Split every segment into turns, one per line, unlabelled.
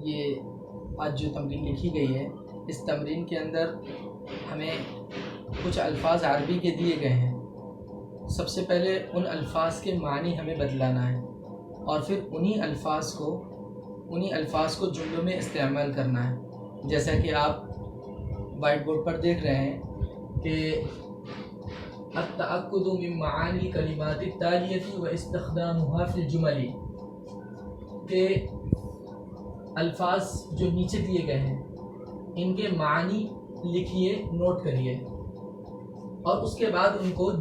یہ آج جو تمرین لکھی گئی ہے، اس تمرین کے اندر ہمیں کچھ الفاظ عربی کے دیے گئے ہیں۔ سب سے پہلے ان الفاظ کے معنی ہمیں بدلانا ہے، اور پھر انہی الفاظ کو جملوں میں استعمال کرنا ہے۔ جیسا کہ آپ وائٹ بورڈ پر دیکھ رہے ہیں کہ التأکد من معانی الکلمات التالیۃ واستخدامها فی الجمل، کہ الفاظ جو نیچے دیے گئے ہیں ان کے معنی لکھیے، نوٹ کریے، اور اس کے بعد ان کو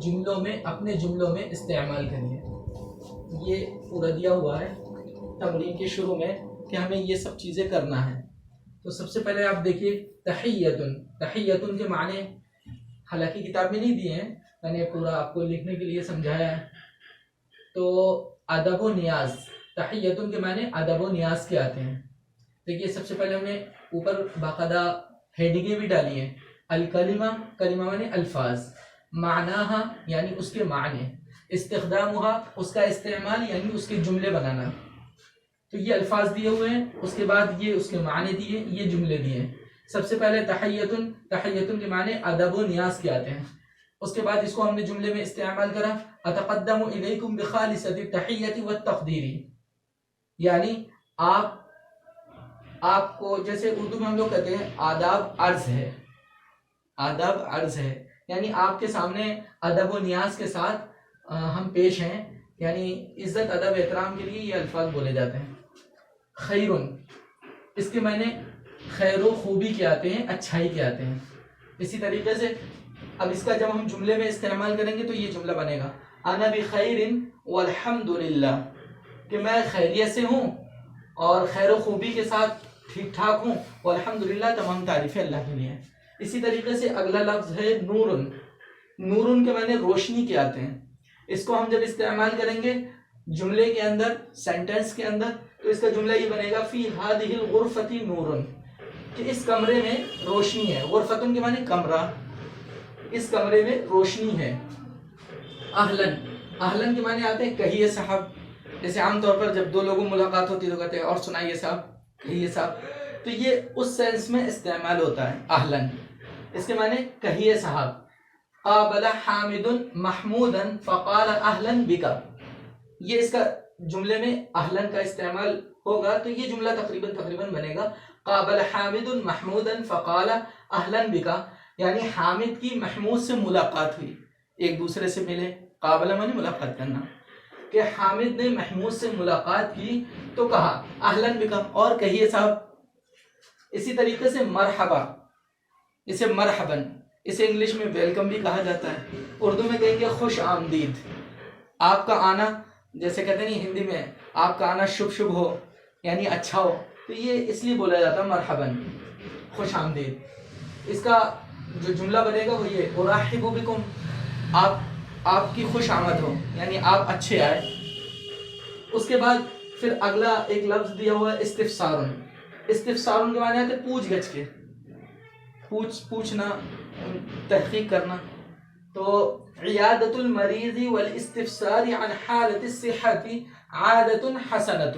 اپنے جملوں میں استعمال کریے۔ یہ پورا دیا ہوا ہے تمرین کے شروع میں کہ ہمیں یہ سب چیزیں کرنا ہے۔ تو سب سے پہلے آپ دیکھیے تحیتن کے معنی حالانکہ کتاب میں نہیں دیے ہیں، میں نے پورا آپ کو لکھنے کے لیے سمجھایا ہے۔ تو ادب و نیاز، تحیتن کے معنی ادب و نیاز کے آتے ہیں۔ دیکھیے سب سے پہلے ہم نے اوپر باقاعدہ ہیڈنگیں بھی ڈالی ہیں۔ الکلمہ، کلمہ معنی الفاظ، معناہا یعنی اس کے معنی، استخدامہا اس کا استعمال یعنی اس کے جملے بنانا۔ تو یہ الفاظ دیے ہوئے ہیں، اس کے بعد یہ اس کے معنی دیے، یہ جملے دیے ہیں۔ سب سے پہلے تحیتن کے معنی ادب و نیاز کے آتے ہیں۔ اس کے بعد اس کو ہم نے جملے میں استعمال کرا، اتقدم الیکم بخالصۃ التحیۃ والتقدیر، یعنی آپ کو، جیسے اردو میں ہم لوگ کہتے ہیں آداب عرض ہے، آداب عرض ہے، یعنی آپ کے سامنے ادب و نیاز کے ساتھ ہم پیش ہیں، یعنی عزت ادب احترام کے لیے یہ الفاظ بولے جاتے ہیں۔ خیرن، اس کے معنی خیر و خوبی کے آتے ہیں، اچھائی کے آتے ہیں۔ اسی طریقے سے اب اس کا جب ہم جملے میں استعمال کریں گے تو یہ جملہ بنے گا، انا بخیر والحمد للہ، کہ میں خیریت سے ہوں اور خیر و خوبی کے ساتھ ٹھیک ٹھاک ہوں، والحمدللہ تمام تعریفیں اللہ کے لیے ہیں۔ اسی طریقے سے اگلا لفظ ہے نورن، نورن کے معنی روشنی کے آتے ہیں۔ اس کو ہم جب استعمال کریں گے جملے کے اندر، سینٹنس کے اندر، تو اس کا جملہ یہ بنے گا فی ہذہ الغرفۃ نورن، کہ اس کمرے میں روشنی ہے۔ غرفتن کے معنی کمرہ، اس کمرے میں روشنی ہے۔ اہلن، اہلن کے معنی آتے ہیں کہیے صاحب، جیسے عام طور پر جب دو لوگوں میں ملاقات ہوتی ہے تو کہتے ہیں اور سنائیے صاحب، کہیے صاحب، تو یہ اس سینس میں استعمال ہوتا ہے اہلن، اس کے معنی کہیے صاحب۔ قابل حامد محمودا فقال اہلن بکا، یہ اس کا جملے میں اہلن کا استعمال ہوگا تو یہ جملہ تقریباً بنے گا، قابل حامد محمودا فقال اہلن بکا، یعنی حامد کی محمود سے ملاقات ہوئی، ایک دوسرے سے ملے، قابل معنی ملاقات کرنا، کہ حامد نے محمود سے ملاقات کی تو کہا اہلن بکا، اور کہیے صاحب۔ اسی طریقے سے مرحبا، اسے مرحبن، اسے انگلش میں ویلکم بھی کہا جاتا ہے، اردو میں کہیں گے خوش آمدید۔ آپ کا آنا، جیسے کہتے ہیں نہیں ہندی میں، آپ کا آنا شبھ شبھ ہو، یعنی اچھا ہو، تو یہ اس لیے بولا جاتا ہے مرحبن، خوش آمدید۔ اس کا جو جملہ بنے گا وہ یہ، ارحب بکم، آپ کی خوش آمد ہو، یعنی آپ اچھے آئے۔ اس کے بعد پھر اگلا ایک لفظ دیا ہوا ہے استفسارن، استفسارن کے معنی آتے ہیں پوچھ گچھ کے، پوچھنا، تحقیق کرنا۔ تو عیادۃ المریض والاستفسار عن حالۃ الصحۃ عادۃ حسنۃ،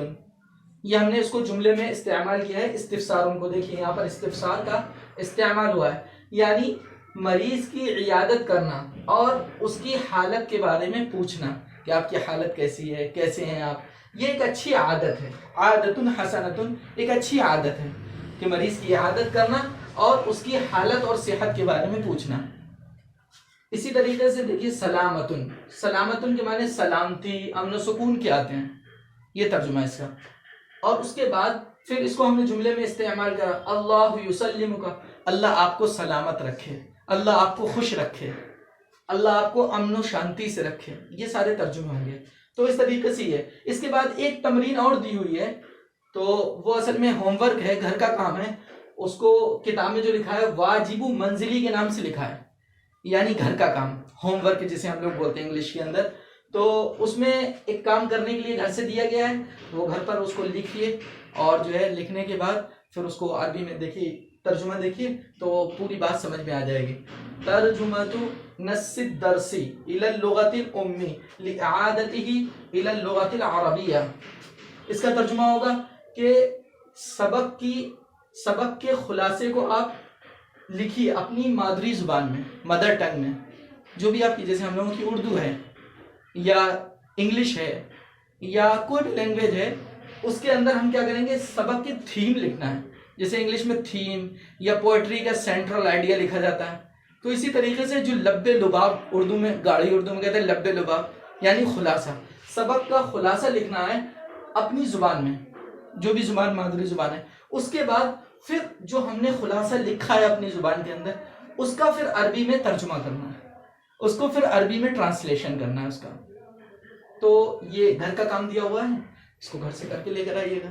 یہ ہم نے اس کو جملے میں استعمال کیا ہے استفسارن کو۔ دیکھیے یہاں پر استفسار کا استعمال ہوا ہے، یعنی مریض کی عیادت کرنا اور اس کی حالت کے بارے میں پوچھنا کہ آپ کی حالت کیسی ہے، کیسے ہیں آپ۔ یہ ایک اچھی عادت ہے، عادۃ حسنۃ، ایک اچھی عادت ہے کہ مریض کی عیادت کرنا اور اس کی حالت اور صحت کے بارے میں پوچھنا۔ اسی طریقے سے دیکھیے سلامتن، سلامتن کے معنی سلامتی، امن و سکون کے آتے ہیں، یہ ترجمہ اس کا۔ اور اس کے بعد پھر اس کو ہم نے جملے میں استعمال کرا، اللہ یسلمک، اللہ آپ کو سلامت رکھے، اللہ آپ کو خوش رکھے، اللہ آپ کو امن و شانتی سے رکھے، یہ سارے ترجمے ہوں گے۔ تو اس طریقے سے یہ، اس کے بعد ایک تمرین اور دی ہوئی ہے، تو وہ اصل میں ہوم ورک ہے، گھر کا کام ہے، اس کو کتاب میں جو لکھا ہے واجب منزلی کے نام سے لکھا ہے، یعنی گھر کا کام، ہوم ورک جسے ہم لوگ بولتے ہیں انگلش کے اندر۔ تو اس میں ایک کام کرنے کے لیے گھر سے دیا گیا ہے، وہ گھر پر اس کو لکھیے، اور جو ہے لکھنے کے بعد پھر اس کو عربی میں دیکھیے، ترجمہ دیکھیے تو پوری بات سمجھ میں آ جائے گی۔ ترجمۃ نص الدرس الی اللغۃ الام لاعادتہ الی اللغۃ العربیہ، اس کا ترجمہ ہوگا کہ سبق کے خلاصے کو آپ لکھیے اپنی مادری زبان میں، مدر ٹنگ میں، جو بھی آپ کی، جیسے ہم لوگوں کی اردو ہے یا انگلش ہے یا کوئی بھی لینگویج ہے، اس کے اندر ہم کیا کریں گے، سبق کی تھیم لکھنا ہے. جیسے انگلش میں تھیم یا پوئٹری کا سینٹرل آئیڈیا لکھا جاتا ہے، تو اسی طریقے سے جو لب لباب، اردو میں، گاڑی اردو میں کہتے ہیں لب لباب، یعنی خلاصہ. سبق کا خلاصہ لکھنا ہے اپنی زبان میں، جو بھی زبان مادری زبان ہے. اس کے بعد پھر جو ہم نے خلاصہ لکھا ہے اپنی زبان کے اندر، اس کا پھر عربی میں ترجمہ کرنا ہے، اس کو پھر عربی میں ٹرانسلیشن کرنا ہے اس کا. تو یہ گھر کا کام دیا ہوا ہے، اس کو گھر سے کر کے لے کر آئیے گا.